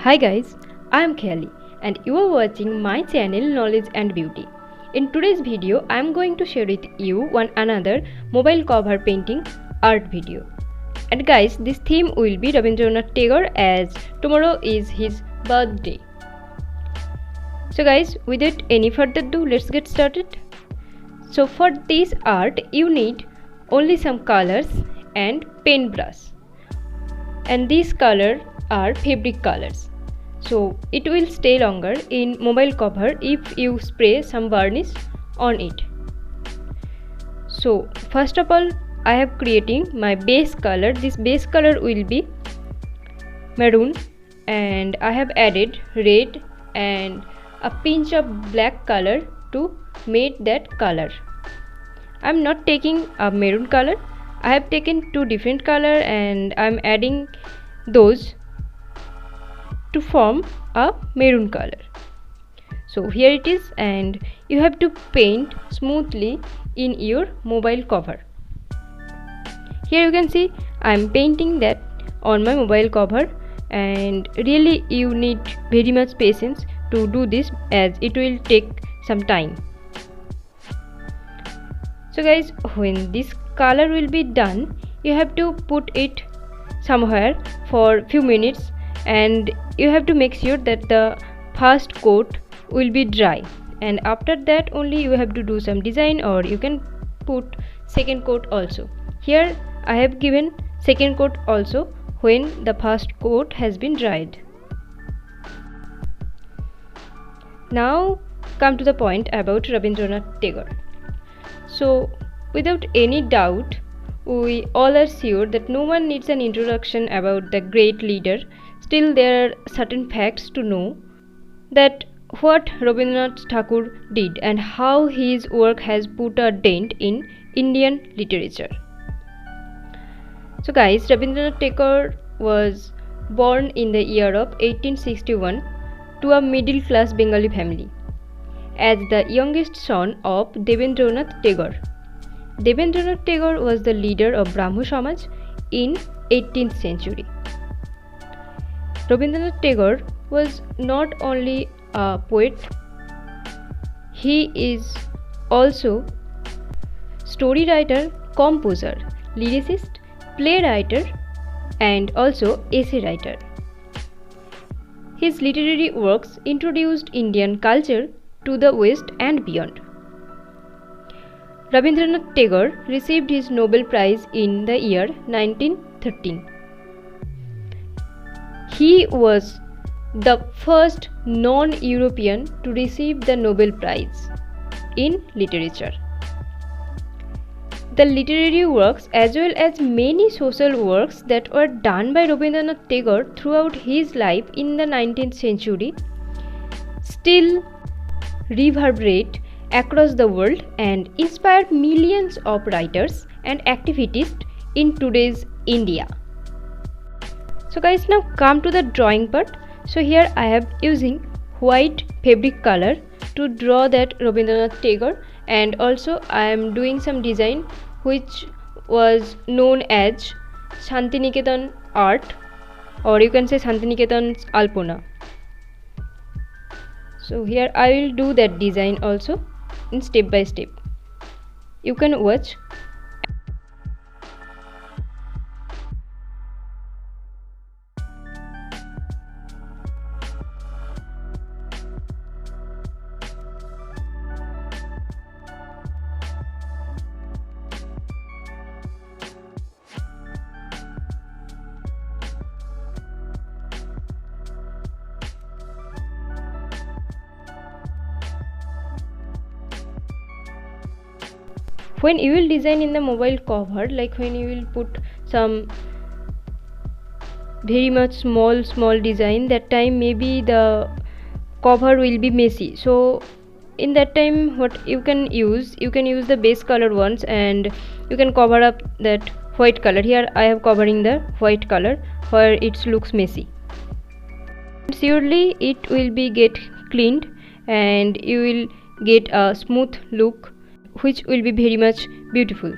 Hi guys, I am Kheyali and you are watching my channel Knowledge and Beauty. In today's video, I am going to share with you one another mobile cover painting art video. And guys, this theme will be Rabindranath Tagore as tomorrow is his birthday. So guys, without any further ado, let's get started. So for this art, you need only some colors and paintbrush. And these colors are fabric colors. So it will stay longer in mobile cover if you spray some varnish on it. So first of all, I have creating my base color. This base color will be maroon and I have added red and a pinch of black color to make that color. I am not taking a maroon color. I have taken two different color and I am adding those to form a maroon color. So here it is, and you have to paint smoothly in your mobile cover. Here you can see I am painting that on my mobile cover, and really you need very much patience to do this as it will take some time. So guys, when this color will be done, you have to put it somewhere for few minutes and you have to make sure that the first coat will be dry, and after that only you have to do some design, or you can put second coat also. Here I have given second coat also when the first coat has been dried. Now come to the point about Rabindranath Tagore. So without any doubt, we all are sure that no one needs an introduction about the great leader. Still, there are certain facts to know that what Rabindranath Tagore did and how his work has put a dent in Indian literature. So guys, Rabindranath Tagore was born in the year of 1861 to a middle class Bengali family as the youngest son of Rabindranath Tagore. Rabindranath Tagore was the leader of Brahmo Samaj in 18th century. Rabindranath Tagore was not only a poet, he is also story writer, composer, lyricist, playwright and also essay writer. His literary works introduced Indian culture to the West and beyond. Rabindranath Tagore received his Nobel Prize in the year 1913. He was the first non-European to receive the Nobel Prize in literature. The literary works as well as many social works that were done by Rabindranath Tagore throughout his life in the 19th century still reverberate across the world and inspire millions of writers and activists in today's India. So guys, now come to the drawing part. So here I am using white fabric color to draw that Rabindranath Tagore, and also I am doing some design which was known as Shantiniketan art, or you can say Shantiniketan's Alpona. So here I will do that design also in step by step. You can watch. When you will design in the mobile cover, like when you will put some very much small design, that time maybe the cover will be messy. So in that time what you can use the base color ones and you can cover up that white color. Here I have covering the white color where it looks messy. Surely it will be get cleaned and you will get a smooth look which will be very much beautiful.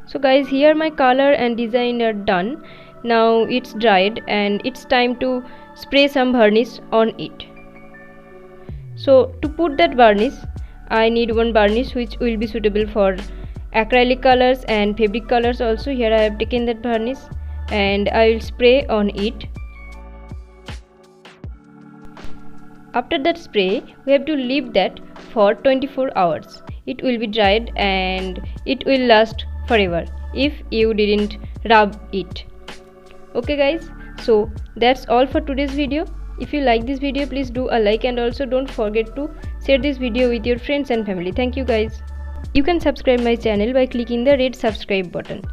So guys, here my color and design are done. Now it's dried and it's time to spray some varnish on it. So to put that varnish, I need one varnish which will be suitable for acrylic colors and fabric colors also. Here I have taken that varnish and I will spray on it. After that spray, we have to leave that for 24 hours. It will be dried and it will last forever if you didn't rub it. Okay guys, so that's all for today's video. If you like this video, please do a like and also don't forget to share this video with your friends and family. Thank you guys. You can subscribe my channel by clicking the red subscribe button.